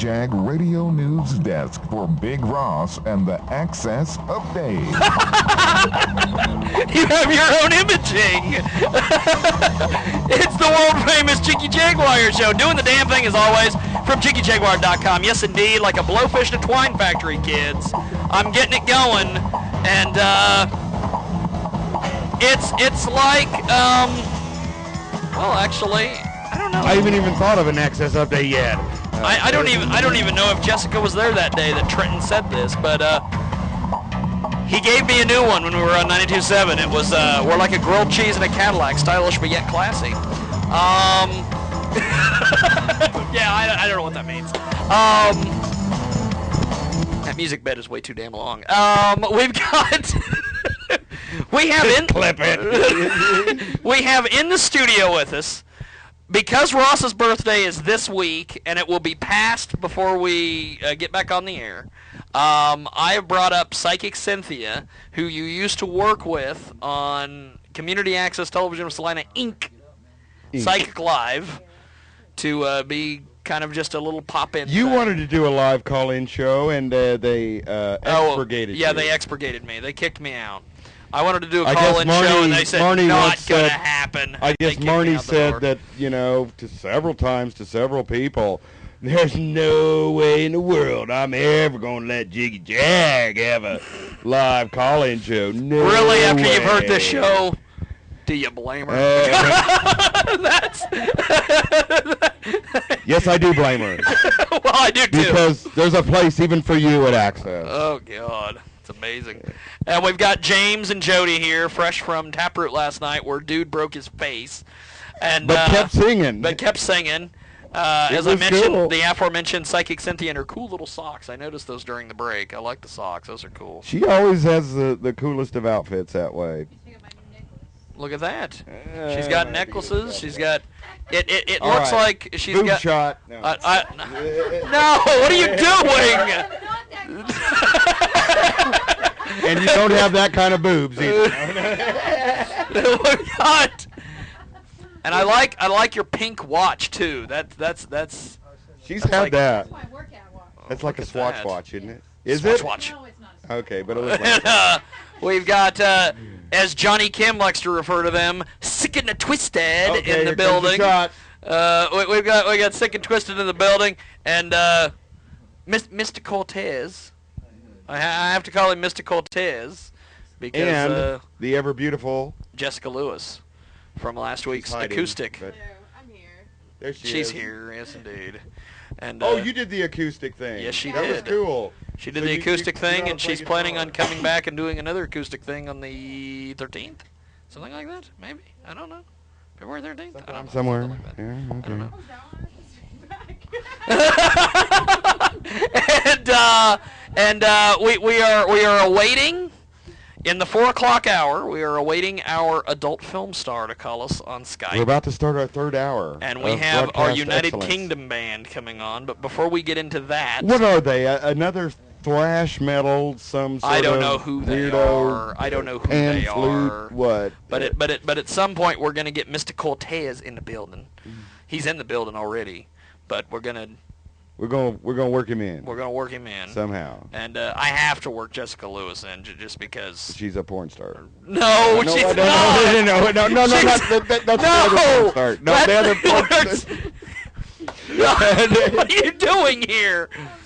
Jag Radio News Desk for Big Ross and the Access Update. You have your own imaging. It's the world-famous Jiggy Jaguar show, doing the damn thing as always from JiggyJaguar.com. Yes, indeed, like a blowfish in a twine factory, kids. I'm getting it going, and it's like well, actually, I don't know. I haven't even thought of an access update yet. I don't even know if Jessica was there that day that Trenton said this, but he gave me a new one when we were on 92.7. It was we're like a grilled cheese in a Cadillac, stylish but yet classy. Yeah, I don't know what that means. That music bed is way too damn long. We've got we have Clip it. we have in the studio with us, because Ross's birthday is this week and it will be past before we get back on the air. I have brought up Psychic Cynthia, who you used to work with on Community Access Television of Salina Inc. Psychic Live, to be kind of just a little pop-in You thing. wanted to do a live call-in show, and they expurgated you. Yeah, they expurgated me. They kicked me out. I wanted to do a call-in show, and they said, Marnie not going to happen. I guess They kicked me Marnie out the said door. that, to several times to several people, there's no way in the world I'm ever going to let Jiggy Jag have a live call-in show. No Really, after way. you've heard this show, do you blame her? Yes, I do blame her. Well, I do, too. Because there's a place even for you at Access. Oh, God. It's amazing. And we've got James and Jody here, fresh from Taproot last night, where dude broke his face. And But kept singing. As I was mentioned, cool. the aforementioned Psychic Cynthia and her cool little socks. I noticed those during the break. I like the socks. Those are cool. She always has the coolest of outfits that way. Look at that. She's got necklaces. She's got... It All looks right. like she's Boob got... shot. No. No, what are you doing? And you don't have that kind of boobs either. What? And I like your pink watch too. That's She's that's had like- that. That's my workout watch. That's like a Look at Swatch that. watch, isn't it? Is Swatch it? watch. No, it's not. Okay, but it looks like And, that. we've got, as Johnny Kim likes to refer to them, sick and twisted Okay, in the here comes building. shot. We got sick and twisted in the building, and Mr. Cortez. I have to call him Mr. Cortez because And the ever beautiful. Jessica Lewis from last week's hiding, acoustic. but Hello, I'm here. there she She's is. here, yes indeed. And Oh, you did the acoustic thing. Yes, she that did. was cool. She did So the you- acoustic you thing, know how and to play she's planning guitar. on coming back and doing another acoustic thing on the 13th, something like that, maybe. I don't know. February 13th. I don't know. Somewhere. Something like that. Yeah, okay. I don't know. Back. We are awaiting in the 4 o'clock hour. We are awaiting our adult film star to call us on Skype. We're about to start our third hour. And we of have our broadcast United excellence. Kingdom band coming on. But before we get into that, What are they? Another thrash metal? Some sort I don't of know who they weirdo are. I don't know who pan they flute, are. What? But at some point we're gonna get Mr. Cortez in the building. He's in the building already, but we're gonna We're gonna work him in work him in. somehow. And I have to work Jessica Lewis in just because. She's a porn star. No, No, she's no, not. no, no, no, She's- not that's the other porn star. No, the other porn star. What are you doing here? Oh my gosh.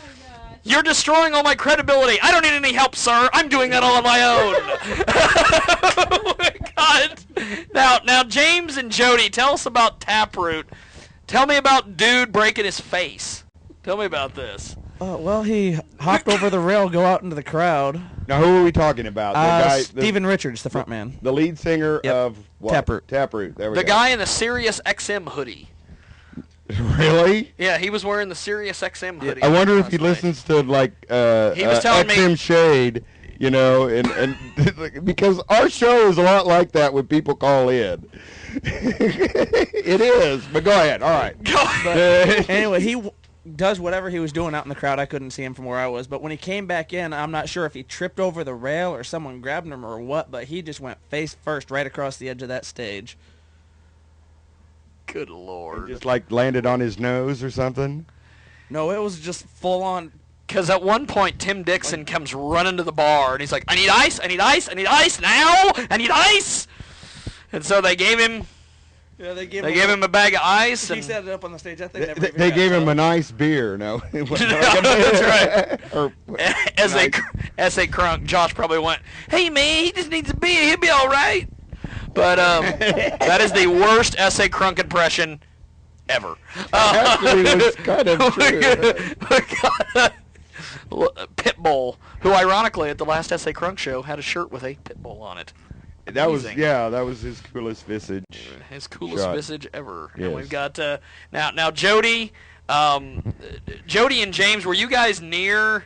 You're destroying all my credibility. I don't need any help, sir. I'm doing that all on my own. Oh my God. Now, James and Jody, tell us about Taproot. Tell me about dude breaking his face. Tell me about this. Well, he hopped over the rail, go out into the crowd. Now, who are we talking about? The guy, Stephen Richards, the front man. the lead singer Yep. of what? Taproot. Taproot. There we The go. guy in the Sirius XM hoodie. Really? Yeah, he was wearing the Sirius XM hoodie. I wonder if he last night. listens to like He was telling me- XM Shade, and because our show is a lot like that when people call in. It is, but go ahead. All right. Go ahead. Anyway, he does whatever he was doing out in the crowd. I couldn't see him from where I was. But when he came back in, I'm not sure if he tripped over the rail or someone grabbed him or what, but he just went face first right across the edge of that stage. Good Lord. Just like landed on his nose or something. No, it was just full on. Because at one point, Tim Dixon comes running to the bar, and he's like, I need ice, I need ice, I need ice now, I need ice. And so they gave him him a bag of ice. He set it up on the stage. I think They gave him a nice beer. No, that's right. Or, As they crunk, Josh probably went, hey, man, he just needs a beer. He'll be all right. But that is the worst S.A. Crunk impression ever. actually, was kind of true. Pitbull, who ironically at the last S.A. Crunk show had a shirt with a Pitbull on it. That was his coolest visage. His coolest shot. visage ever. Yes. And we've got now Jody, Jody and James. Were you guys near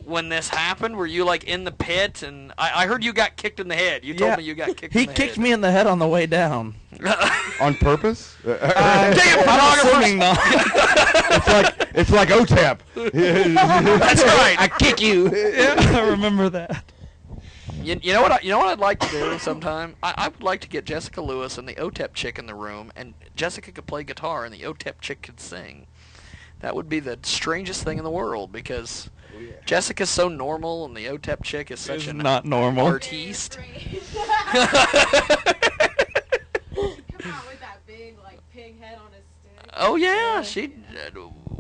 when this happened? Were you like in the pit? And I heard you got kicked in the head. You told me you got kicked. He in the kicked head. me in the head on the way down. On purpose? Damn, photographers! It's like OTAP. That's right. I kick you. Yeah, I remember that. You know what? You know what I'd like to do sometime. I would like to get Jessica Lewis and the OTEP chick in the room, and Jessica could play guitar and the OTEP chick could sing. That would be the strangest thing in the world because Jessica's so normal and the OTEP chick is such an not normal artiste. Come out with that big pig head on his stick. Oh yeah,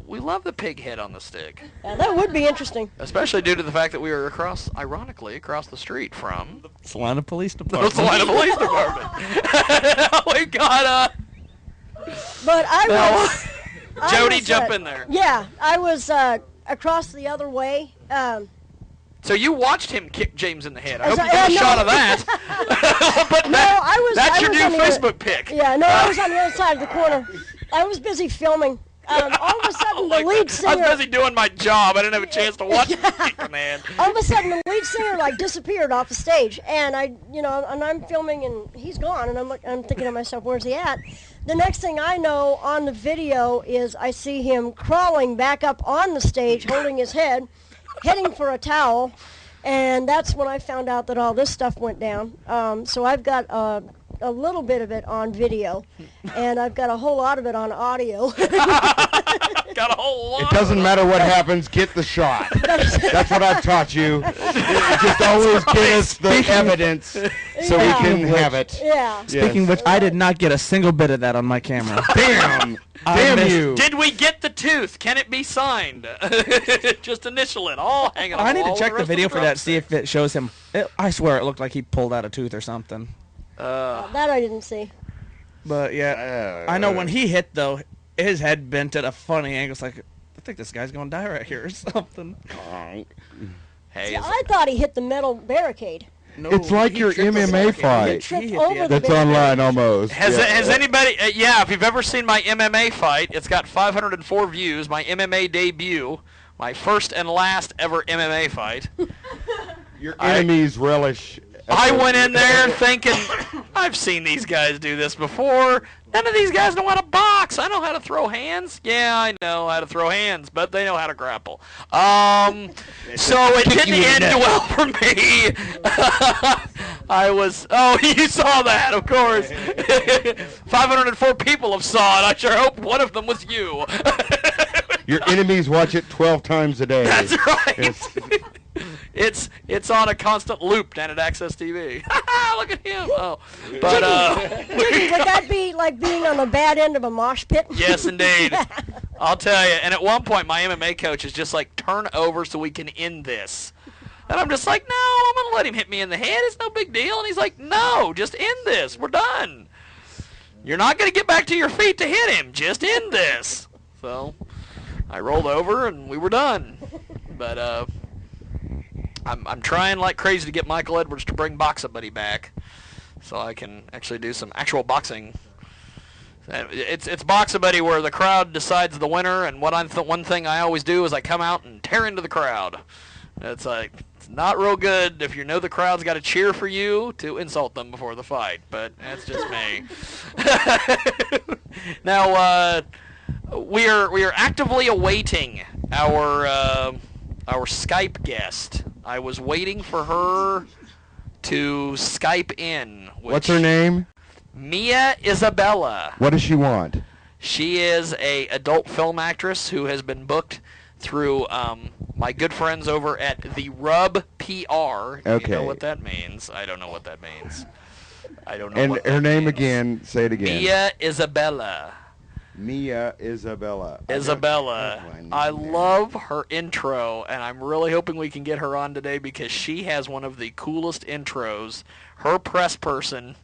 we love the pig head on the stick. Yeah, that would be interesting. Especially due to the fact that we are ironically across the street from the Salina Police the Department. Salina Police Department. We got But I was... Jody, jump in there. Yeah, I was across the other way. So you watched him kick James in the head. I As hope I- you got a no. shot of that. But No, I was... that's I your was new on the Facebook pic. Yeah, no, I was on the other side of the corner. I was busy filming. All of a sudden, the lead singer... I was busy doing my job. I didn't have a chance to watch him kick in the head. All of a sudden, the lead singer disappeared off the stage, and I'm filming, and he's gone, and I'm thinking to myself, where's he at? The next thing I know on the video is I see him crawling back up on the stage, holding his head, heading for a towel, and that's when I found out that all this stuff went down. So I've got a little bit of it on video, and I've got a whole lot of it on audio. Got a whole lot. It doesn't matter what happens, get the shot. That's what I've taught you. Just always get us the evidence so we Yeah. can have it. Yeah. Speaking of which, I did not get a single bit of that on my camera. Damn! I Damn missed- you! Did we get the tooth? Can it be signed? Just initial it. All hanging on I need the to wall check with the rest video of for that, see if it shows him. I swear it looked like he pulled out a tooth or something. That I didn't see. But yeah, I know when he hit though, his head bent at a funny angle. It's like, I think this guy's gonna die right here or something. Hey, See, I thought he hit the metal barricade. No, It's like he your tripped the MMA barricade. fight. He Tripped hit over the the That's barricade. online almost. Has anybody? Yeah, if you've ever seen my MMA fight, it's got 504 views. My MMA debut, my first and last ever MMA fight. Your enemies relish. I went in there thinking, I've seen these guys do this before. None of these guys know how to box. I know how to throw hands. Yeah, I know how to throw hands, but they know how to grapple. So it didn't end well for me. I was, you saw that, of course. 504 people have saw it. I sure hope one of them was you. Your enemies watch it 12 times a day. That's right. It's- It's on a constant loop down at Access TV. Look at him. Oh, but Jiggy, would that be like being on the bad end of a mosh pit? yes, indeed. I'll tell you. And at one point, my MMA coach is just like, turn over so we can end this. And I'm just like, no, I'm gonna let him hit me in the head. It's no big deal. And he's like, no, just end this. We're done. You're not gonna get back to your feet to hit him. Just end this. So I rolled over and we were done. But I'm trying like crazy to get Michael Edwards to bring Box Buddy back, so I can actually do some actual boxing. It's Box Buddy where the crowd decides the winner, and one thing I always do is I come out and tear into the crowd. It's like it's not real good if you know the crowd's got to cheer for you to insult them before the fight, but that's just me. Now we are actively awaiting our Skype guest. I was waiting for her to Skype in. What's her name? Mia Isabella. What does she want? She is a adult film actress who has been booked through my good friends over at the Rub PR. Okay. You know what that means? I don't know what that means. I don't know. And what her that name means. again. Say it again. Mia Isabella. Mia Isabella. Isabella. I love her intro, and I'm really hoping we can get her on today because she has one of the coolest intros. Her press person,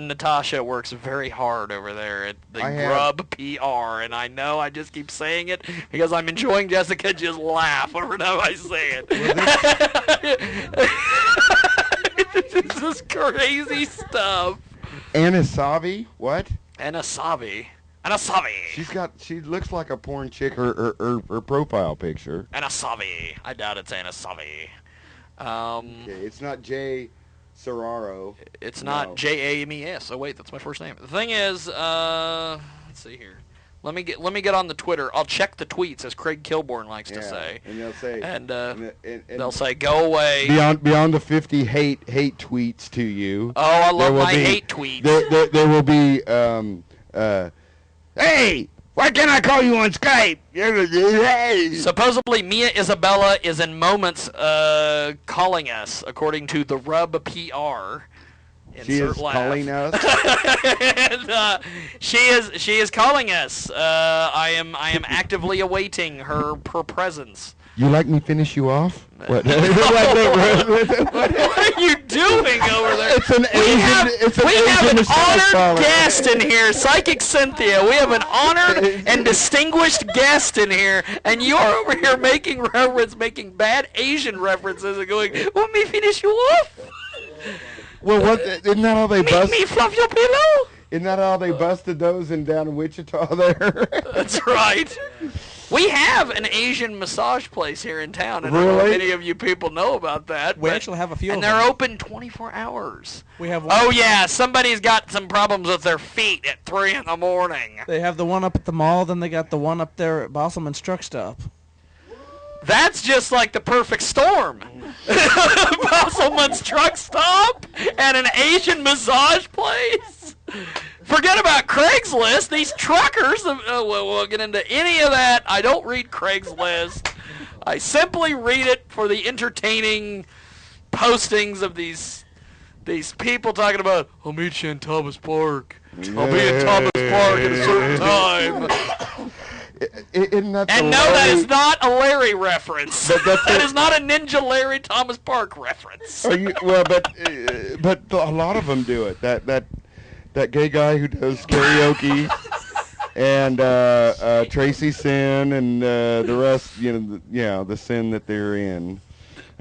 Natasha, works very hard over there at the Grub PR, and I know I just keep saying it because I'm enjoying Jessica just laugh every time I say it. This is crazy stuff. Anasavi? What? Anasavi. She looks like a porn chick. Her profile picture. Anasavi. I doubt it's Anasavi. Okay, it's not Jay Serraro. It's not James. Oh wait, that's my first name. The thing is, let's see here. Let me get on the Twitter. I'll check the tweets, as Craig Kilborn likes to say. And they'll say, and they'll say, "Go away." Beyond the 50 hate tweets to you. Oh, I love my hate tweets. There will be, hey, why can't I call you on Skype? Hey. Supposedly, Mia Isabella is in moments calling us, according to the Rub PR. She is calling us. And, she is calling us. I am actively awaiting her presence. You like me finish you off? What? What are you doing over there? It's an Asian. We have an honored guest in here, Psychic Cynthia. We have an honored and distinguished guest in here, and you are over here making bad Asian references and going, "Want me finish you off?" Well, isn't that how they bust? Me fluff your pillow? Isn't that how they busted those down in Wichita there? That's right. We have an Asian massage place here in town. I don't know if any of you people know about that. We actually have a few and of them. they're open 24 hours. We have one. Oh, yeah, somebody's got some problems with their feet at 3 in the morning. They have the one up at the mall, then they got the one up there at Bosselman's Truck Stop. That's just like the perfect storm. Bosselman's Truck Stop and an Asian massage place. Forget about Craigslist. These truckers, we'll get into any of that. I don't read Craigslist. I simply read it for the entertaining postings of these people talking about, "I'll meet you in Thomas Park. I'll be in Thomas Park at a certain time." Isn't that and no, that is not a Larry reference. That is not a Ninja Larry Thomas Park reference. But a lot of them do it. That gay guy who does karaoke, and Tracy Sin, and the rest. The sin that they're in.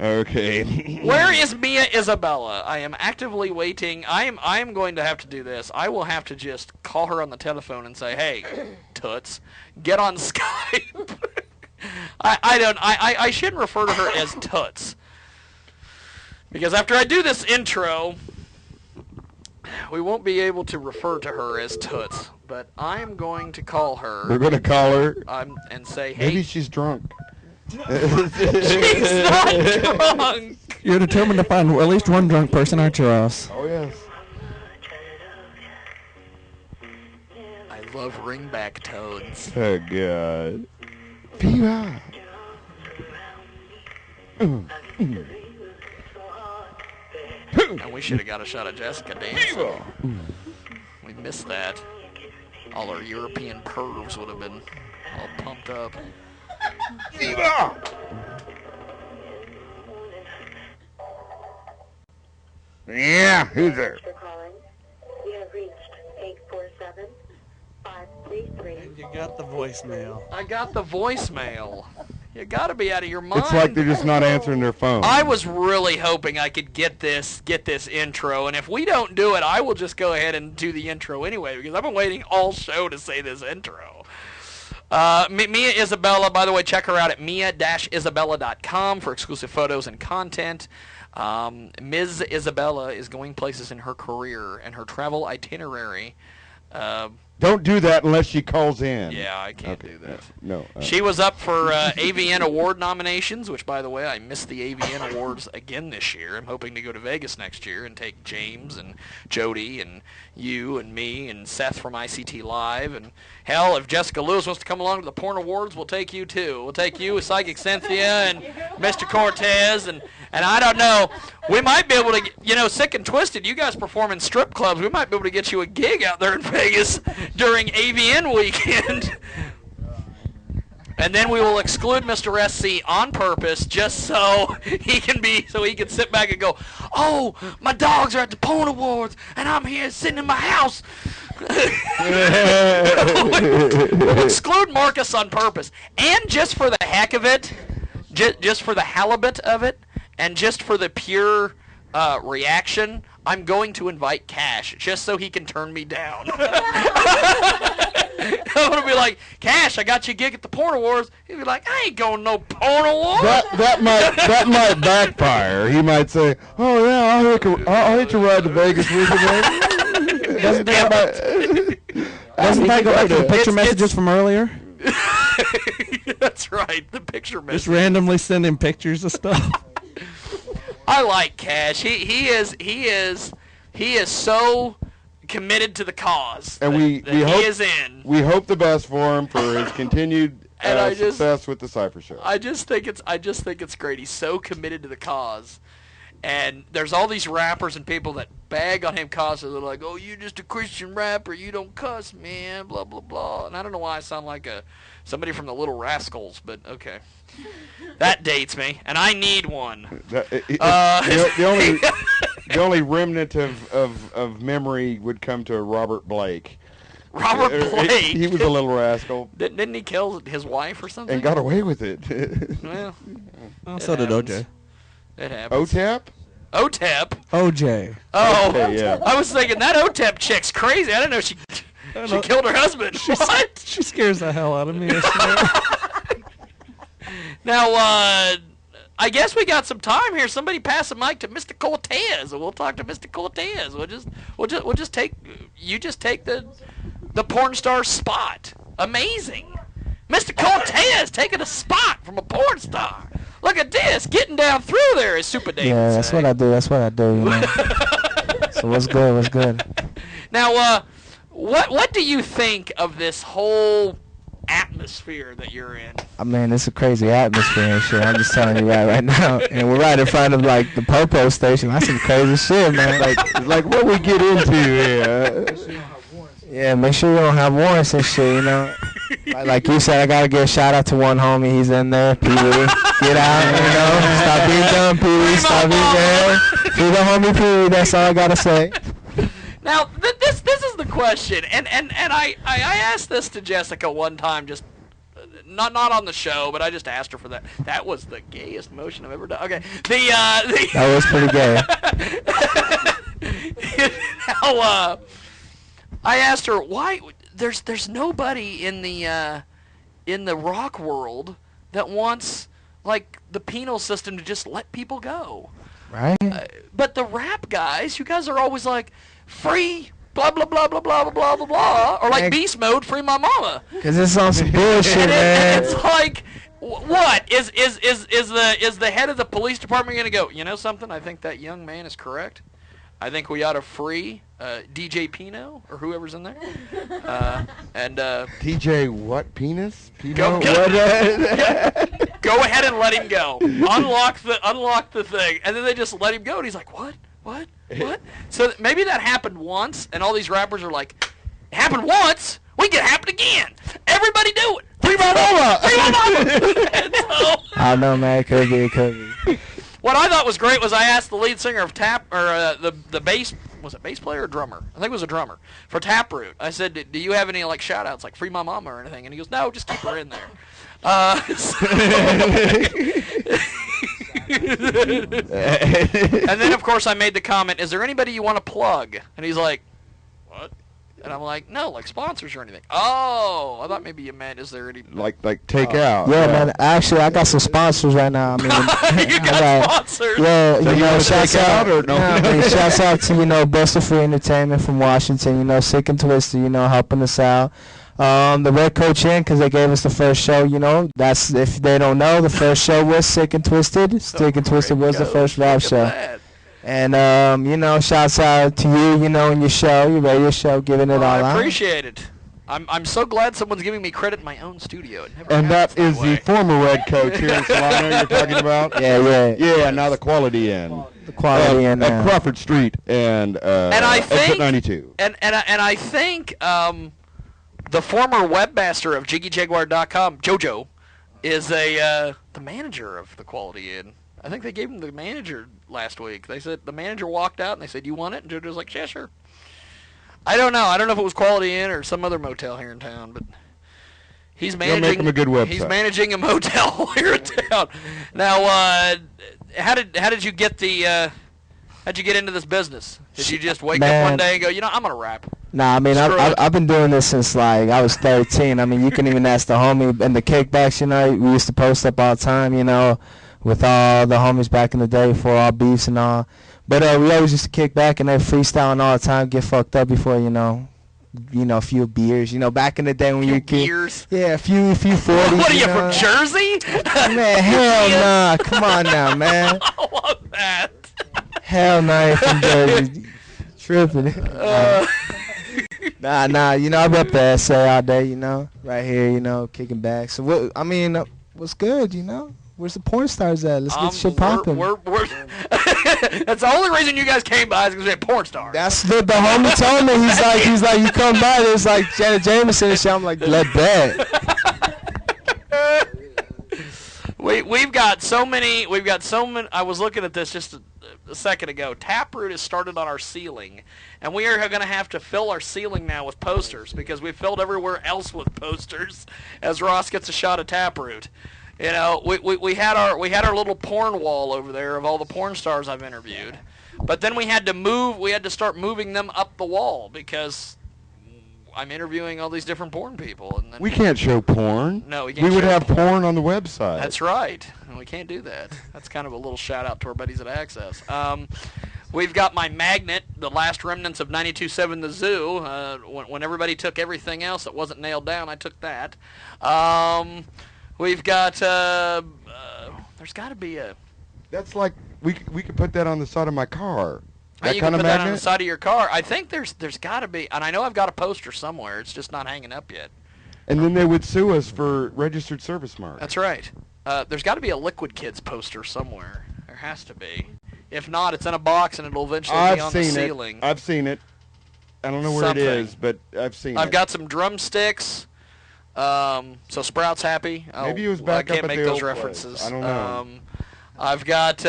Okay. Where is Mia Isabella? I am actively waiting. I am going to have to do this. I will have to just call her on the telephone and say, "Hey, toots, get on Skype." I shouldn't refer to her as toots, because after I do this intro, we won't be able to refer to her as toots. But I am going to call her. We're going to call her. And say, "Hey." Maybe she's drunk. She's not drunk. You're determined to find at least one drunk person, aren't you, Ross? Oh, yes. I love ringback tones. Oh, God. Viva. And we should have got a shot of Jessica dancing. We missed that. All our European pervs would have been all pumped up. Viva! Yeah, who's there? For calling. You have reached 847-533. You got the voicemail. I got the voicemail. You got to be out of your mind. It's like they're just not answering their phone. I was really hoping I could get this intro, and if we don't do it, I will just go ahead and do the intro anyway, because I've been waiting all show to say this intro. Mia Isabella, by the way, check her out at mia-isabella.com for exclusive photos and content. Ms. Isabella is going places in her career and her travel itinerary. Don't do that unless she calls in. Yeah, I can't do that. No. She was up for AVN award nominations, which, by the way, I missed the AVN awards again this year. I'm hoping to go to Vegas next year and take James and Jody and you and me and Seth from ICT Live. And, hell, if Jessica Lewis wants to come along to the porn awards, we'll take you, too. We'll take you with Psychic Cynthia and Mr. Cortez. And I don't know, we might be able to, Sick and Twisted, you guys perform in strip clubs. We might be able to get you a gig out there in Vegas during AVN weekend. And then we will exclude Mr. SC on purpose just so he can sit back and go, oh, my dogs are at the porn awards and I'm here sitting in my house. We'll exclude Marcus on purpose. And just for the heck of it, just for the halibut of it, and just for the pure reaction, I'm going to invite Cash just so he can turn me down. I'm going to be like, Cash, I got you a gig at the Porn Awards. He'll be like, I ain't going no Porn Awards. That might backfire. He might say, oh, yeah, I'll hit you ride to Vegas with you, man. Doesn't that go back to the picture messages from earlier? That's right, the picture message. Just randomly sending pictures of stuff. I like Cash. He is so committed to the cause. And he is in. We hope the best for him for his continued success with the Cypher Show. I just think it's great. He's so committed to the cause. And there's all these rappers and people that bag on him constantly. They're like, oh, you're just a Christian rapper. You don't cuss, man, blah, blah, blah. And I don't know why I sound like somebody from the Little Rascals, but okay. That dates me, and I need one. The only remnant of memory would come to Robert Blake. Robert Blake? He was a Little Rascal. Didn't he kill his wife or something? And got away with it. Well, so did OJ. It happens. OTAP? OTEP? OJ. Oh, Okay, yeah. I was thinking that OTEP chick's crazy. I didn't know she killed her husband. What? She scares the hell out of me. Now, I guess we got some time here. Somebody pass the mic to Mr. Cortez, and we'll talk to Mr. Cortez. We'll just take the porn star spot. Amazing, Mr. Cortez taking a spot from a porn star. Look at this, getting down through there, as Super David Yeah, that's what I do. That's what I do. You know? So what's good? What's good? Now, what do you think of this whole atmosphere that you're in? I mean, it's a crazy atmosphere and shit. I'm just telling you right now. And we're right in front of, like, the Popo station. That's some crazy shit, man. Like what we get into here. Yeah, make sure you don't have warrants and shit, you know. Like you said, I got to give a shout-out to one homie. He's in there. Pee-wee. Get out, you know. Stop being dumb, Pee-wee. Stop being there. Free the homie Pee-wee. That's all I got to say. Now, this is the question, and I asked this to Jessica one time, just not on the show, but I just asked her for that. That was the gayest motion I've ever done. Okay, That was pretty gay. Now, I asked her why there's nobody in the rock world that wants, like, the penal system to just let people go. Right? But the rap guys, you guys are always like, free, blah, blah, blah, blah, blah, blah, blah, blah, or like Beast Mode, free my mama. Because it's on some bullshit, man. And it's like, what? Is the head of the police department going to go, you know something? I think that young man is correct. I think we ought to free DJ Pino, or whoever's in there. TJ what? Penis? Go ahead and let him go. Unlock the thing, and then they just let him go. And he's like, what? So maybe that happened once, and all these rappers are like, it happened once. We can happen again. Everybody do it. Free my mama. Free my mama. I don't know, man. It could be. What I thought was great was I asked the lead singer of the bass, was it bass player or drummer? I think it was a drummer, for Taproot. I said, do you have any, like, shout-outs, like Free My Mama or anything? And he goes, no, just keep her in there. And then, of course, I made the comment, is there anybody you want to plug? And he's like, what? And I'm like, no, like sponsors or anything. Oh, I thought maybe you meant, is there any... Like takeout. Yeah, man. Actually, I got some sponsors right now. I mean, you got sponsors? Yeah, So you want to shouts take out or no? I mean, shouts out to, Buster Free Entertainment from Washington, Sick and Twisted, helping us out. The Red Coach Inn, because they gave us the first show, That's, if they don't know, the first show was Sick and Twisted. Sick and Twisted was the first rap show. That. And, shouts out to you, and your show, your radio show, giving it all out. I appreciate it. I'm so glad someone's giving me credit in my own studio. It never And that happens is way. the former Red Coach here in Solano you're talking about? Yeah. Yeah, now the Quality Inn. The Quality Inn at Crawford Street and I think exit 92. And I think the former webmaster of JiggyJaguar.com, JoJo, is the manager of the Quality Inn. I think they gave him the manager last week. They said the manager walked out and they said, "You want it?" And JoJo was like, "Yeah, sure." I don't know. I don't know if it was Quality Inn or some other motel here in town, but he's managing. They'll make him a good website. He's managing a motel here in town. Now, how did you get how'd you get into this business? Did you just wake up one day and go, I'm gonna rap? Nah, I mean, I've been doing this since, I was 13. I mean, you can even ask the homie and the kickbacks, we used to post up all the time, with all the homies back in the day for all beefs and all. But we always used to kick back and then freestyling all the time, get fucked up before, a few beers. Back in the day when you were a kid. Beers? Yeah, a few 40s. What are you, from Jersey? Man, hell nah. Come on now, man. I love that. Hell nah, you're from Jersey. Tripping. Nah, I rep the SA all day, right here, kicking back. So, what's good, Where's the porn stars at? Let's get shit popping. That's the only reason you guys came by is because we had porn stars. That's the homie told me. He's like, you come by, there's like Janet Jameson and shit. I'm like, let bet. We've got so many. I was looking at this just a second ago. Taproot has started on our ceiling, and we are going to have to fill our ceiling now with posters because we've filled everywhere else with posters. As Ross gets a shot of Taproot. We had our little porn wall over there of all the porn stars I've interviewed, but then we had to start moving them up the wall because I'm interviewing all these different porn people. And then we can't show porn. No, we can't. We would have porn on the website. That's right. We can't do that. That's kind of a little shout out to our buddies at Access. We've got my magnet, the last remnants of 92.7 The Zoo. When everybody took everything else that wasn't nailed down, I took that. We've got, there's got to be a... That's like, we could put that on the side of my car. That you kind can of put magnet? that on the side of your car. I think there's got to be, and I know I've got a poster somewhere. It's just not hanging up yet. And then they would sue us for registered service mark. That's right. There's got to be a Liquid Kids poster somewhere. There has to be. If not, it's in a box and it'll eventually be on the ceiling. I've seen it. I don't know where it is, but I've seen it. I've got some drumsticks. So Sprout's happy. Maybe it was back I can't up at make the those old references. place. I don't know. I've got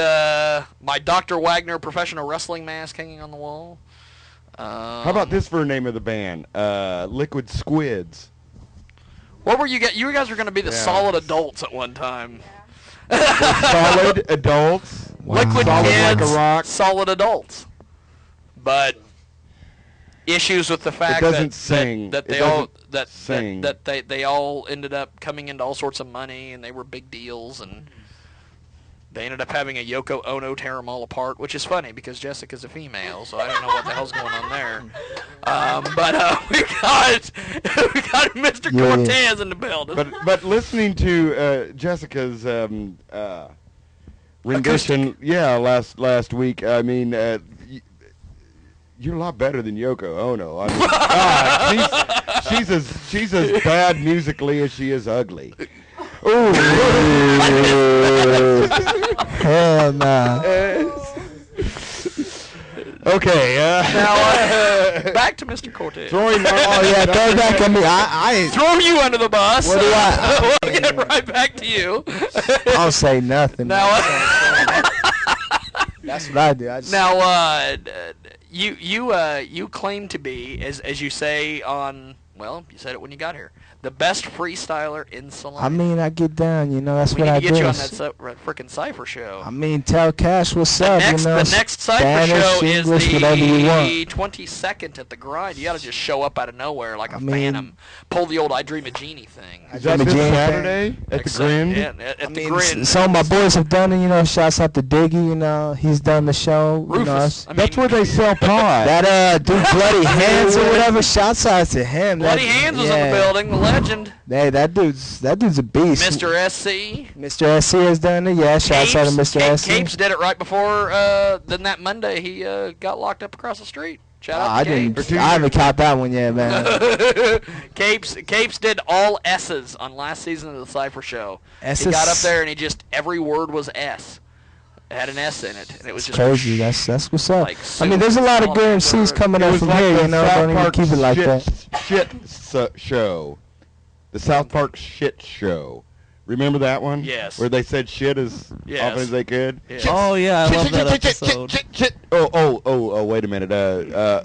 my Dr. Wagner professional wrestling mask hanging on the wall. How about this for a name of the band? Liquid Squids. What were you guys? You guys were going to be the Solid Adults at one time. Solid Adults. Liquid Solid Kids. like a rock. Solid Adults. But issues with the fact that they all ended up coming into all sorts of money and they were big deals and they ended up having a Yoko Ono tear them all apart, which is funny because Jessica's a female, so I don't know what the hell's going on there. But we got Mr. Cortez in the building. But listening to Jessica's rendition, last week, I mean, you're a lot better than Yoko Ono. I mean, God, she's as bad musically as she is ugly. Ooh. Hell nah. Okay. Now, back to Mr. Cortez. Throw throw back at me. I throw you under the bus. What do I? We'll get right back to you. I'll say nothing. Now, that's what I do. Now, you claim to be, as you say on, well, you said it when you got here, the best freestyler in Salina. I mean, I get down, you know. That's we what need I to get do. you on that frickin' Cypher show. I mean, tell Cash what's up, you know. The next Cypher Spanish, show is English, whatever you want. the 22nd at the Grind. You got to just show up out of nowhere like a phantom. Pull the old I Dream of Genie thing. Is that this Saturday at the Grind? Yeah, at the Grind. Some of my boys have done it, you know. Shouts out to Diggy, you know. He's done the show. Rufus. You know, that's where they sell pie. That dude Bloody Hands or whatever. Shouts out to him. Bloody Hands was in the building. The legend. Hey, that dude's a beast. Mr. SC. Mr. SC has done it. Yeah, shouts out to Mr. SC. Capes did it right before. Then that Monday he got locked up across the street. Shout out to Capes. I haven't caught that one yet, man. Capes did all S's on last season of the Cypher Show. S's? He got up there and he just every word was S. It had an S in it, and it was just crazy. That's what's up. Like I mean, there's a lot of good MCs coming up from here. You know, don't even keep it like that. Show. The South Park Shit Show. Remember that one? Yes. Where they said shit as often as they could? Yes. Oh, yeah, I love that episode. Shit. Oh, wait a minute.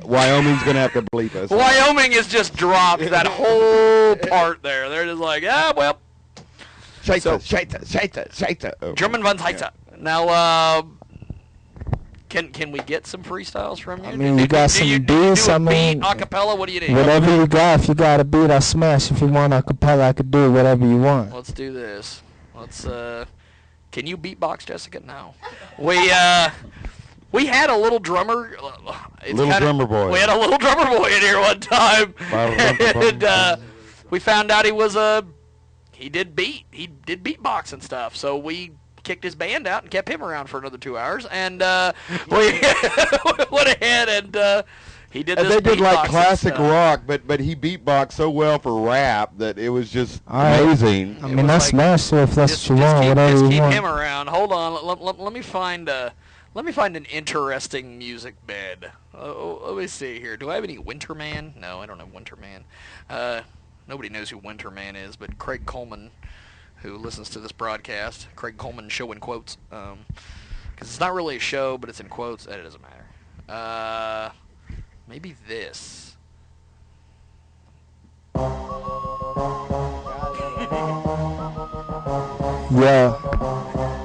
Wyoming's going to have to bleep us. Wyoming has just dropped that whole part there. They're just like, well. Scheiter. Oh, German von Scheiter. Now, can we get some freestyles from you? I mean, you got some beats. I mean, beat, acapella. What do you need? Whatever you got. If you got a beat, I'll smash. If you want acapella, I could do whatever you want. Let's do this. Can you beatbox, Jessica? No. We had a little drummer. Drummer boy. We had a little drummer boy in here one time, and we found out he did beatbox and stuff. So we kicked his band out and kept him around for another 2 hours, and we went ahead and he did this. And they did like beatboxing classic stuff. rock, but he beatboxed so well for rap that it was just amazing. I mean, that's smash. So if that's what you want, keep, whatever just you keep want. him around. Hold on. Let me find an interesting music bed. Let me see here. Do I have any Winterman? No, I don't have Winterman. Nobody knows who Winterman is, but Craig Coleman, who listens to this broadcast, Craig Coleman show in quotes, because it's not really a show, but it's in quotes. It doesn't matter. Maybe this. Yeah,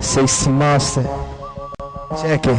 60 Monster. Check it.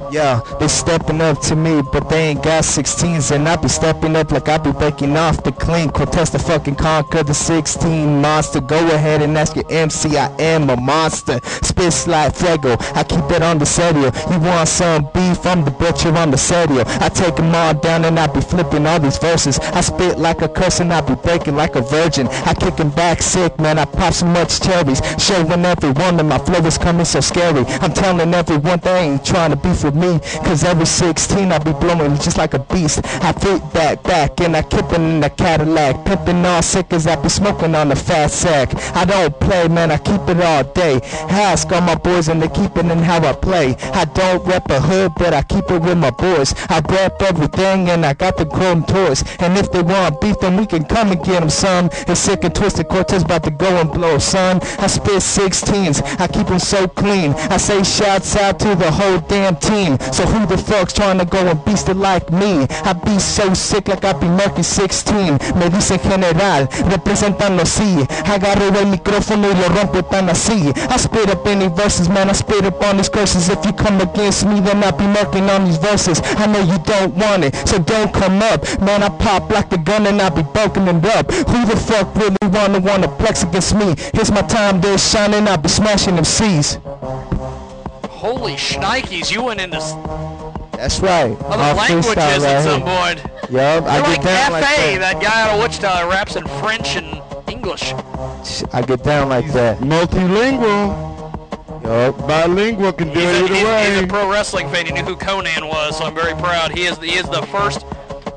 Yeah, they stepping up to me, but they ain't got 16s, and I be stepping up like I be breaking off the clean. Cortez the fucking conquer the 16 monster. Go ahead and ask your MC, I am a monster. Spits like Fuego, I keep it on the serio. You want some beef, I'm the butcher on the serio. I take them all down and I be flipping all these verses. I spit like a curse and I be breaking like a virgin. I kick 'em back sick, man, I pop so much cherries. Showing everyone that my flow is coming so scary. I'm telling everyone they ain't trying to beef with me, cause every 16 I be blowing just like a beast. I fit back and I keep it in the Cadillac, pimping all sick as I be smoking on the fat sack. I don't play, man, I keep it all day. Ask all my boys and they keep it in how I play. I don't rep a hood, but I keep it with my boys. I rep everything and I got the golden toys. And if they want beef, then we can come and get them, son. It's sick and twisted, Cortez about to go and blow, son. I spit 16s, I keep them so clean. I say shouts out to the whole damn team. So who the fuck's trying to go and beast it like me? I be so sick like I be Merky 16. Me dicen general, representando sí. Agarro el micrófono y lo rompo tan así. I spit up any verses, man, I spit up on these curses. If you come against me, then I be murking on these verses. I know you don't want it, so don't come up. Man, I pop like the gun and I be broken it up. Who the fuck really wanna flex against me? Here's my time, they're shining, I be smashing them C's. Holy shnikes, you went into That's right. other languages at some point. Yup, You're I like get down like F.A., that. that guy out of Wichita that raps in French and English. I get down like that. Multilingual. Yup. Bilingual can do it either He's a way. pro wrestling fan. He knew who Conan was, so I'm very proud. He is the first.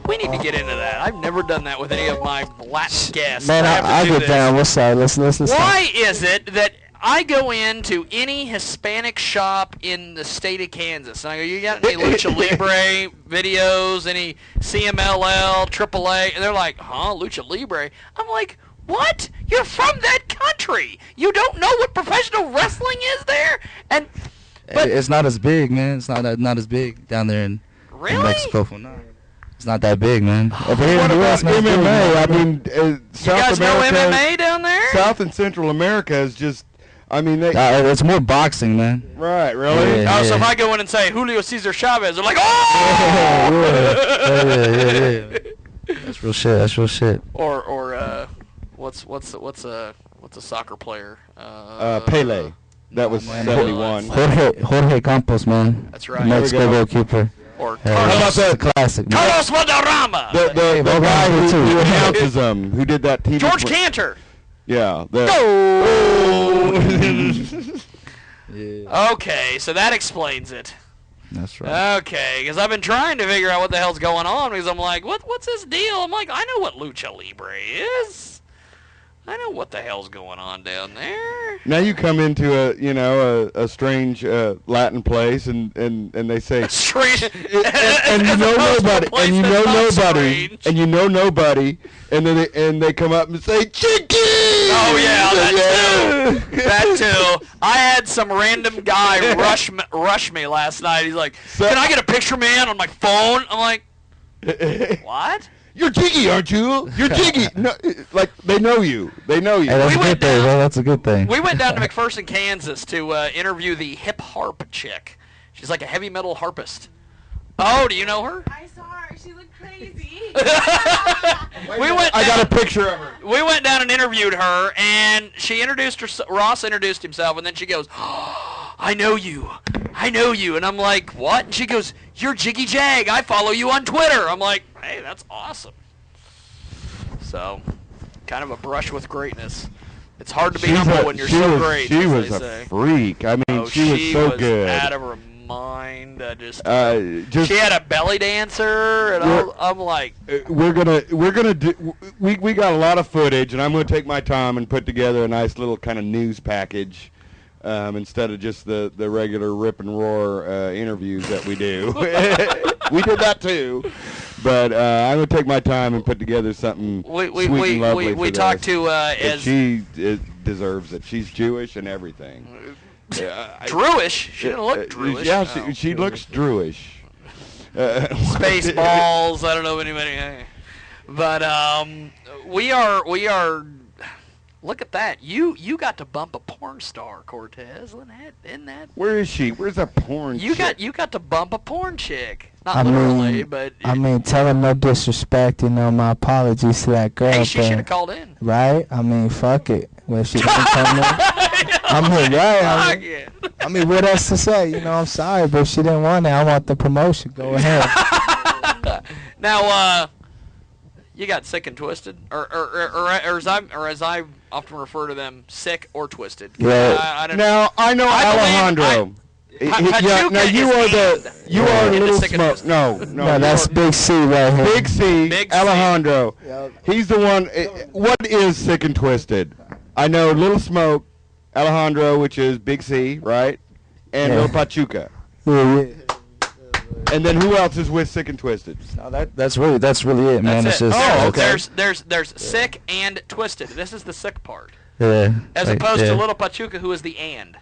We need to get into that. I've never done that with any of my Latin guests. Man, I get down. What's up? Let's Why is it that I go into any Hispanic shop in the state of Kansas, and I go, you got any Lucha Libre videos, any CMLL, AAA? And they're like, huh, Lucha Libre? I'm like, what? You're from that country. You don't know what professional wrestling is there? But it's not as big, man. It's not as big down there in really? Mexico. No. It's not that big, man. Over here What in the about US, man, it's big, MMA? man. I mean, You South guys know America, MMA down there? South and Central America is just. I mean, they. It's more boxing, man. Right, really? Yeah. Oh, so if I go in and say Julio Cesar Chavez, they're like, oh! Yeah. That's real shit. That's real shit. Or what's a soccer player? Pele. That was man. 71. Jorge Campos, man. That's The right. Mexico goalkeeper. Or Yeah. How about Carlos, that? Classic, man. Carlos Valderrama. The Well, guy too. who announces them, who did that TV. George Cantor. Yeah. Yeah. Okay, so that explains it. That's right. Okay, because I've been trying to figure out what the hell's going on because I'm like, what's his deal? I'm like, I know what Lucha Libre is. I know what the hell's going on down there. Now you come into a strange Latin place and they say Strange. and you know nobody and you know nobody and then they come up and say Jiggy. Oh yeah, that too. I had some random guy rush me last night. He's like, "Can I get a picture, man, on my phone?" I'm like, "What?" You're Jiggy, aren't you? You're Jiggy. No, like they know you. They know you. Hey, that's We a went good thing, down- bro. That's a good thing. We went down to McPherson, Kansas to interview the hip harp chick. She's like a heavy metal harpist. Oh, do you know her? I saw her. She looked crazy. I got a picture of her. We went down and interviewed her, and she introduced her. Ross introduced himself, and then she goes, "I know you, and I'm like, "What?" And she goes, "You're Jiggy Jag. I follow you on Twitter." I'm like, "Hey, that's awesome." So, kind of a brush with greatness. It's hard to be humble when you're so great. She as was they a say. freak. I mean, Oh, she was so good. out of her mind. Just She had a belly dancer, and I'm like, we're gonna do. We got a lot of footage, and I'm gonna take my time and put together a nice little kind of news package. Instead of just the regular rip and roar interviews that we do. We did that too. But I'm going to take my time and put together something sweet and lovely we for talked this. to as She deserves it. She's Jewish and everything. Druish. She didn't look Druish. Yeah, No. she looks Druish. Spaceballs. I don't know anybody. But we are. Look at that. You got to bump a porn star, Cortez. Isn't that? Where is she? Where's that porn You chick? got to bump a porn chick. Not I literally, mean, but I mean, tell her no disrespect. You know, my apologies to that girl. hey, she but- should have called in. Right? I mean, fuck it. Well, if she doesn't come in, I'm here, right? Fuck it. I mean, what else to say? You know, I'm sorry, but if she didn't want it, I want the promotion. Go ahead. Now, you got sick and twisted, or as I often refer to them, sick or twisted. Yeah. I don't Now I know I believe Alejandro. Pachuca you are is a into little sick and smoke. twisted. No, No, that's you are- Big C right here. Big C, Big C. Alejandro. He's the one. What is sick and twisted? I know Little Smoke, Alejandro, which is Big C, right? And Yeah. Little Pachuca. Yeah. And then who else is with sick and twisted? No, that's really it, man. That's It's it. just There's sick and twisted. This is the sick part, yeah. as like, opposed yeah. to Little Pachuca, who is the and.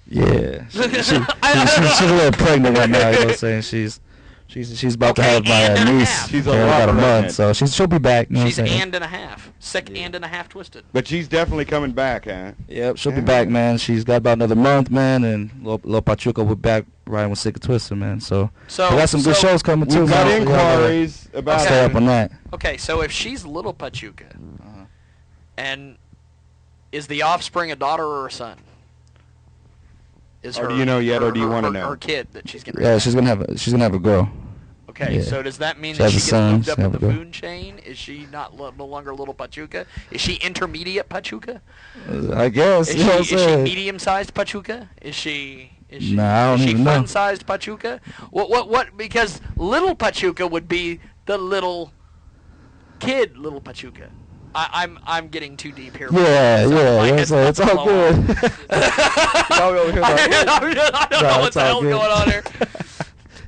Yeah. She's a little pregnant right now. You know what I'm saying? She's about to Okay, have my and a niece half. She's a in lot about a pregnant. month, so she'll be back. You know She's what I'm saying? and a half. Sick and a half twisted. But she's definitely coming back, huh? Yep, she'll be back, man. She's got about another month, man, and Lil Pachuca will be back riding with Sick and Twisted, man. So we got some good shows coming too. We've got man. So y'all gotta inquiries about Okay. Stay up on that. Okay, so if she's Little Pachuca, and is the offspring a daughter or a son? Is Or do you know yet, or do you wanna her- know? Her kid that she's gonna. Yeah, she's gonna have a girl. Okay, Yeah. so does that mean She that has she a gets son, moved she up in have the a girl. food chain? Is she not no longer Little Pachuca? Is she intermediate Pachuca? I guess. Is you know what I'm she saying? medium-sized Pachuca? Is she Nah, I don't is she even know. fun-sized Pachuca? What? Because Little Pachuca would be the little kid, Little Pachuca. I'm getting too deep here. Yeah, So yeah. my You know what I'm head's saying? about It's to all blow good. up. Y'all over here like, I don't know No, what it's the all hell's good. going on here.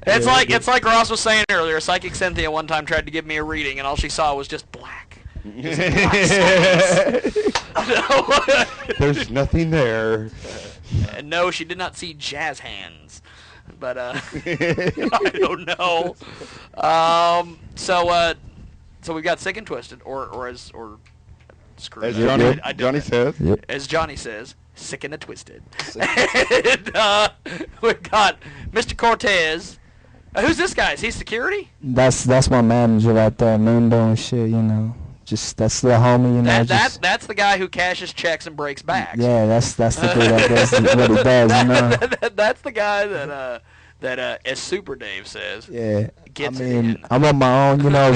It's Yeah, like it's it's like Ross was saying earlier. Psychic Cynthia one time tried to give me a reading, and all she saw was just black. There's nothing there. And no, she did not see jazz hands. but I don't know. So we've got Sick and Twisted, or screw As that. Johnny says. Yep. As Johnny says, Sick and a Twisted. And we've got Mr. Cortez. Who's this guy? Is he security? That's my manager right there, Mundo and shit. You know, just that's the homie. You know, that's the guy who cashes checks and breaks backs. Yeah, that's the dude that does what he does. You know. That's the guy that as Super Dave says. Yeah. Gets I mean, in. I'm on my own. You know,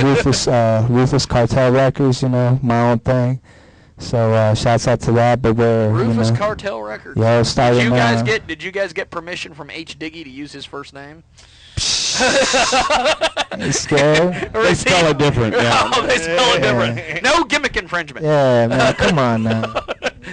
Rufus Cartel Records. You know, my own thing. So shouts out to that. But we're Rufus Cartel Records. Yeah, starting Did you guys get permission from H. Diggy to use his first name? It's scared. They spell it different. Yeah. Oh, they spell it different. No gimmick infringement. Yeah, man, come on now.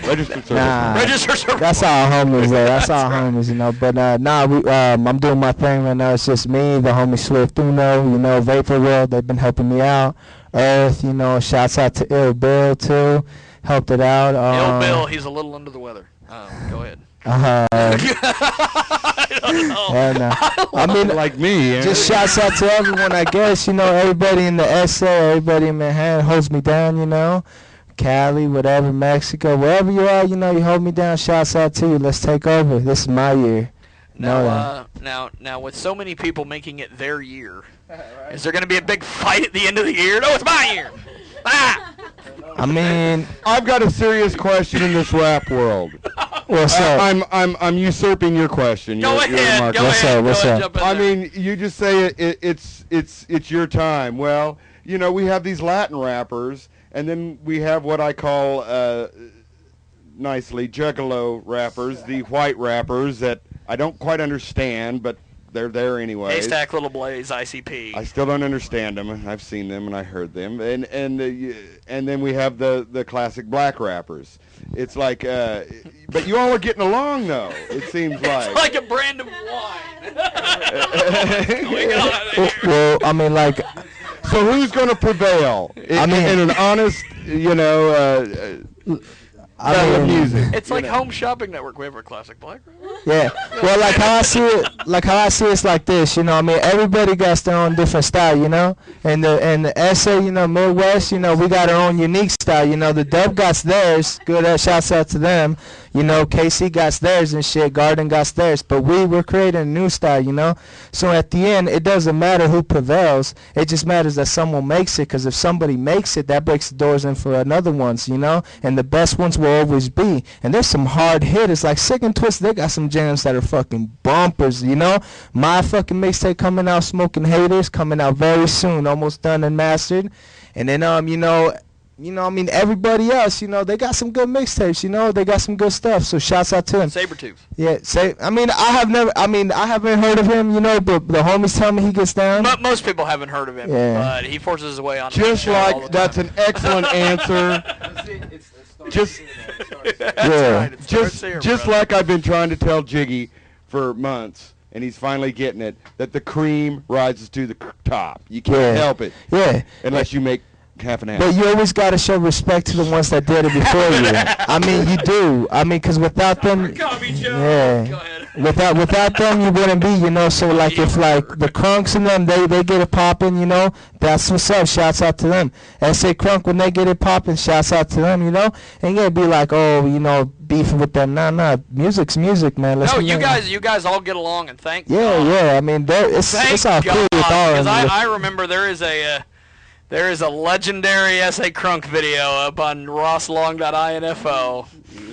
Registered service. Register service. That's our homies there. That's our homies, you know. But I'm doing my thing right now. It's just me, the homie Swift Uno, you know, Vapor World. They've been helping me out. Earth, you know. Shouts out to Ill Bill too. Helped it out. Ill Bill, he's a little under the weather. Go ahead. I don't know. And, I mean, like me. Just shouts out to everyone, I guess. You know, everybody in the SA, everybody in Manhattan holds me down, you know. Cali, whatever, Mexico, wherever you are, you know, you hold me down. Shouts out to you. Let's take over. This is my year. Now, with so many people making it their year, is there going to be a big fight at the end of the year? No, it's my year. I mean, I've got a serious question in this rap world. What's up? I'm usurping your question. Go ahead. What's up? I mean, you just say it's your time. Well, you know, we have these Latin rappers, and then we have what I call nicely juggalo rappers, the white rappers that I don't quite understand, but they're there anyway. Haystack Little Blaze, ICP. I still don't understand them. I've seen them and I heard them, and then we have the classic black rappers. It's like, but you all are getting along though. It seems like. It's like a brand of wine. Well, I mean, like. So who's going to prevail? In an honest, you know. Music. It's like Home Shopping Network. We have a classic black. Yeah. Well, like how I see it's like this, you know. I mean, everybody got their own different style, you know. And the SA, you know, Midwest, you know, we got our own unique style, you know. The Dub got theirs. Good. Shouts out to them. You know, KC got theirs and shit. Garden got theirs. But we're creating a new style, you know. So at the end, it doesn't matter who prevails. It just matters that someone makes it. Because if somebody makes it, that breaks the doors in for another ones, you know. And the best ones will always be. And there's some hard hitters like Sick and Twisted. They got some jams that are fucking bumpers, you know. My fucking mixtape coming out, Smoking Haters, coming out very soon, almost done and mastered. And then you know, I mean, everybody else, you know, they got some good mixtapes, you know, they got some good stuff. So shouts out to them. Sabretooth. Yeah, I haven't heard of him, you know, but the homies tell me he gets down. But most people haven't heard of him, but he forces his way on. Just like that's an excellent answer. Just like I've been trying to tell Jiggy for months, and he's finally getting it, that the cream rises to the top. You can't help it. Yeah. Unless you make half an ass. But you always got to show respect to the ones that did it before you. I mean, you do. I mean, because without them, without them, you wouldn't be, you know. So, like, if, like, the Crunks and them, they get it popping, you know, that's what's up. Shouts out to them. S.A. Crunk, when they get it popping, shouts out to them, you know. Ain't gonna be like, oh, you know, beefing with them. Nah. Music's music, man. You guys all get along, and thank God. Yeah. I mean, it's all cool with all of them. Because I remember there is a legendary S.A. Crunk video up on rosslong.info.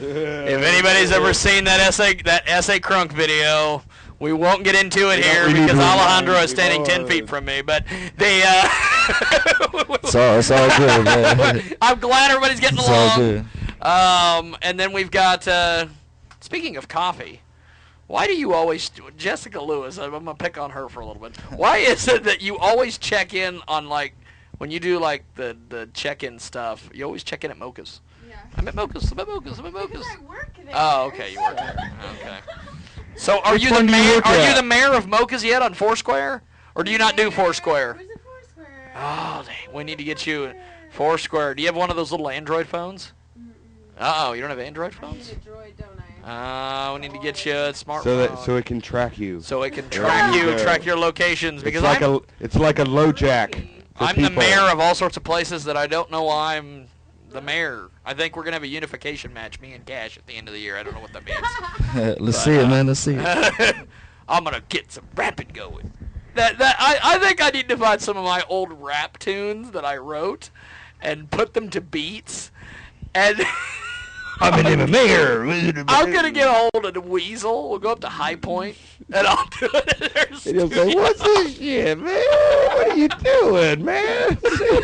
If anybody's ever seen that S.A. Crunk video, we won't get into it here because Alejandro is standing 10 feet from me. But they, it's all good, man. I'm glad everybody's getting along. It's all good. And then we've got, speaking of coffee, why do you always, Jessica Lewis, I'm going to pick on her for a little bit. Why is it that you always check in on, like, when you do, like, the check-in stuff, you always check in at Mocha's? Yeah. I'm at Mocha's. Because I work there. Oh, okay, you work there. Okay. So are you the mayor of Mocha's yet on Foursquare? Or do you not do Foursquare? Where's the Foursquare? Oh, dang. We need to get you Foursquare. Do you have one of those little Android phones? Uh-oh, you don't have Android phones? I need a droid, don't I? We need to get you a smartphone. So it can track you. So it can track you, track your locations. Because it's like a low jack. I'm the mayor of all sorts of places that I don't know why I'm the mayor. I think we're gonna have a unification match, me and Cash, at the end of the year. I don't know what that means. Let's see it, man. Let's see it. I'm gonna get some rapping going. I think I need to find some of my old rap tunes that I wrote and put them to beats. And I'm the mayor. I'm gonna get a hold of the Weasel. We'll go up to High Point and I'll do it. And he'll say, "What's this shit, man? What are you doing, man?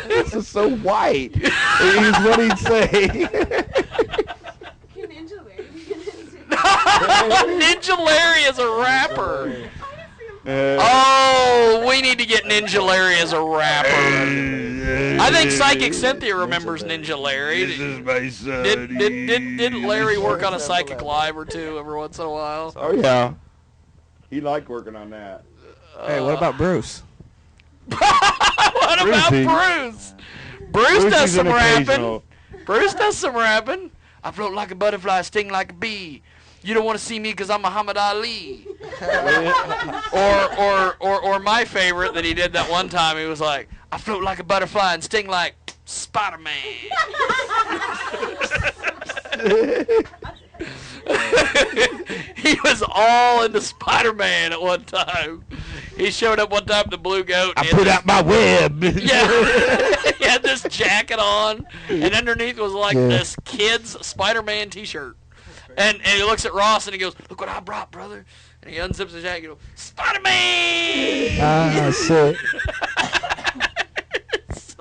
This is so white." Is what he'd say. Ninja Larry be getting into Ninja Larry is a rapper. Oh, we need to get Ninja Larry as a rapper. I think Psychic Cynthia remembers Ninja Larry. This is my son. Did Larry work on a Psychic Live or two every once in a while? Oh, yeah. He liked working on that. Hey, what about Bruce? What about Bruce? Bruce does some rapping. Bruce does some rapping. I float like a butterfly, sting like a bee. You don't want to see me because I'm Muhammad Ali. or my favorite that he did that one time, he was like, I float like a butterfly and sting like Spider-Man. He was all into Spider-Man at one time. He showed up one time at the Blue Goat. I put out my web. Yeah. He had this jacket on, and underneath was like this kid's Spider-Man t-shirt. And he looks at Ross and he goes, "Look what I brought, brother." And he unzips his jacket and goes, "Spider-Man!" Ah, shit.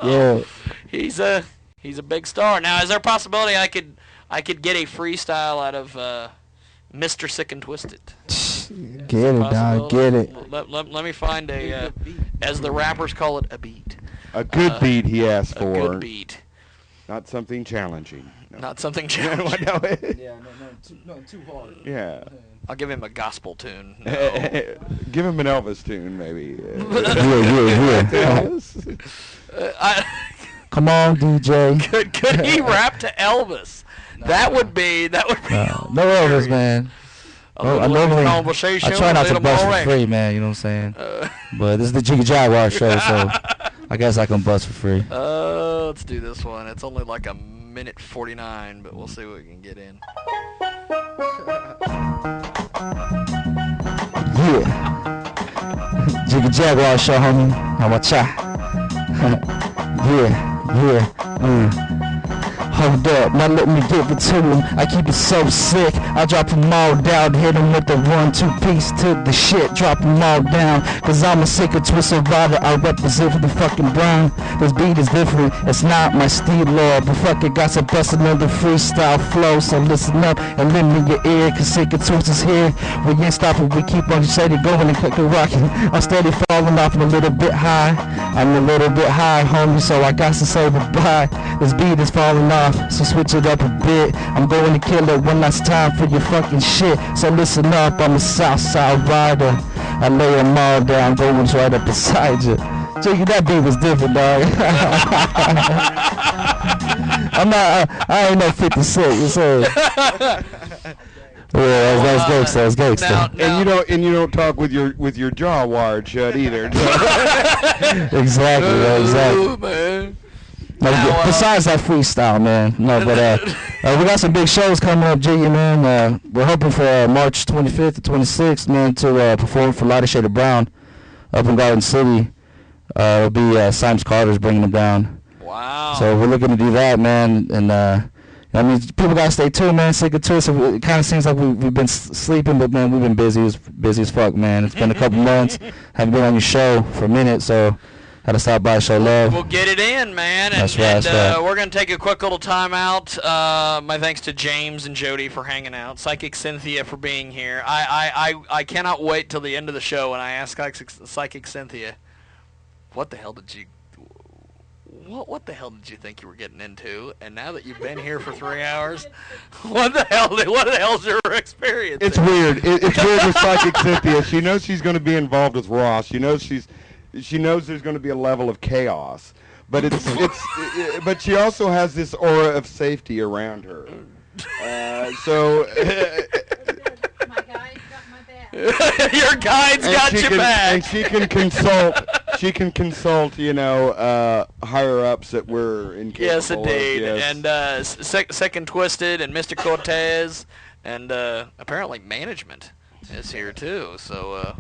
So, he's a big star. Now, is there a possibility I could get a freestyle out of Mr. Sick and Twisted? Get it, dog. Get it. Let me find a, as the rappers call it, a beat. A good beat he asked for. A good beat. Not something challenging. No. Not something challenging. No, too hard. Yeah. I'll give him a gospel tune. No. Give him an Elvis tune, maybe. Come on, DJ. Could he rap to Elvis? That would be. No Elvis, man. I try not to bust for free, man. You know what I'm saying? But this is the Jiggy Jaguar show, so I guess I can bust for free. Let's do this one. It's only like a minute 49, but we'll see what we can get in. Yeah. Jiggy Jaguar show, homie. How about ya? Yeah. Hold up, now let me give it to him. I keep it so sick, I drop them all down. Hit him with the 1-2 piece to the shit. Drop them all down, cause I'm a sick and twisted rider. I represent for the fucking brown. This beat is different, it's not my steel law, but fuck it, got to bust another freestyle flow. So listen up and lend me your ear, cause sick and twisted is here. We ain't stopping, we keep on steady going and cooking rocking. I'm steady falling off, I'm a little bit high. I'm a little bit high, homie, so I got to say goodbye. This beat is falling off, so switch it up a bit. I'm going to kill it when it's time for your fucking shit. So listen up, I'm a Southside rider. I lay them all down, going right up beside you. Jiggy, that beat was different, dog. I ain't no 50 Cent, you say. Yeah, that's gangsta. And you don't talk with your jaw wired shut either. Exactly. Man. No, besides that freestyle, man. No, but we got some big shows coming up, Jiggy, man. We're hoping for March 25th to 26th, man, to perform for Lighter Shade of Brown up in Garden City. It'll be Simon Carter's bringing them down. Wow. So we're looking to do that, man. And I mean, people gotta stay tuned, man. Sick of Twisted. It kind of seems like we've been sleeping, but man, we've been busy as fuck, man. It's been a couple months. Haven't been on your show for a minute, so. Had to stop by, show love. We'll get it in, man. That's right. We're going to take a quick little time out. My thanks to James and Jody for hanging out. Psychic Cynthia for being here. I cannot wait till the end of the show when I ask Psychic Cynthia, what the hell did you think you were getting into? And now that you've been here for 3 hours, what the hell's your experience? It's weird. It's weird with Psychic Cynthia. She knows she's going to be involved with Ross. She knows there's going to be a level of chaos, but but she also has this aura of safety around her. So Your guide's got your back. And she can consult. She can consult, you know, higher ups that we're incapable Yes, indeed. of. Yes. And Second Twisted and Mr. Cortez and apparently management is here too. So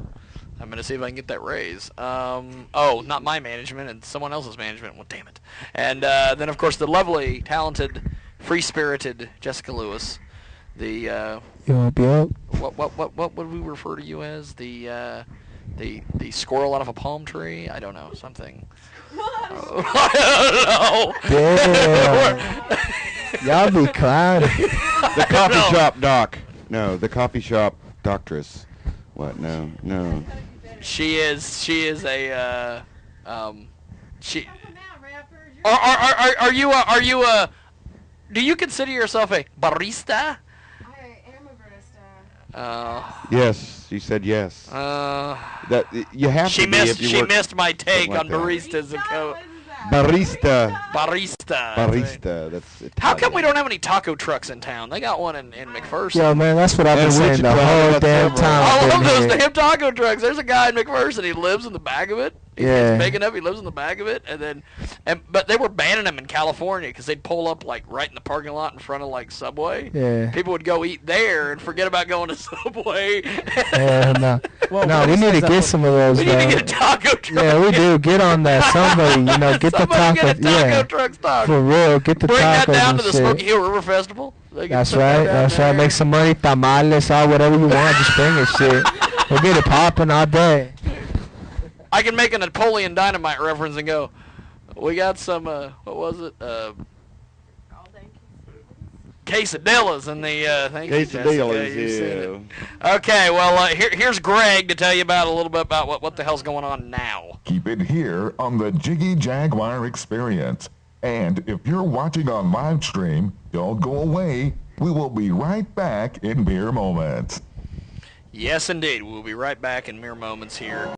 I'm gonna see if I can get that raise. Oh, not my management and someone else's management. Well, damn it. And then of course the lovely, talented, free-spirited Jessica Lewis. The You want to be up? what would we refer to you as? The squirrel out of a palm tree? I don't know, something. I Damn. Y'all be clowning. The coffee shop doc. No, the coffee shop doctress. What? No. She is a she. Are you a? Do you consider yourself a barista? I am a barista. Yes, she said yes. That you have she to be if you She work missed my take like on that. baristas and co. Barista. That's it. How come we don't have any taco trucks in town? They got one in McPherson. Yo, man, that's what I've been And saying the Wichita, whole that's damn several. time. I I've love been those here. damn taco trucks. There's a guy in McPherson. He lives in the back of it. He's big enough. He lives in the back of it, but they were banning them in California because they'd pull up like right in the parking lot in front of like Subway. Yeah. People would go eat there and forget about going to Subway. Yeah, no. No, we need to get some of those, We need to man. get a taco truck. Yeah, we do. Get on that. Somebody, you know, get Somebody the taco. get a taco Yeah. truck stock. For real, get the Bring tacos that down and to the shit. Smoky Hill River Festival. They can That's put that right. down That's right. there. Make some money, tamales, or whatever you want. Just bring it, shit. We'll get it popping all day. I can make a Napoleon Dynamite reference and go, we got some, what was it? Quesadillas in the, thank you, Jessica. Quesadillas, You've seen it. yeah. Okay, well, here's Greg to tell you about a little bit about what the hell's going on now. Keep it here on the Jiggy Jaguar Experience. And if you're watching on live stream, don't go away. We will be right back in mere moments. Yes, indeed. We'll be right back in mere moments here.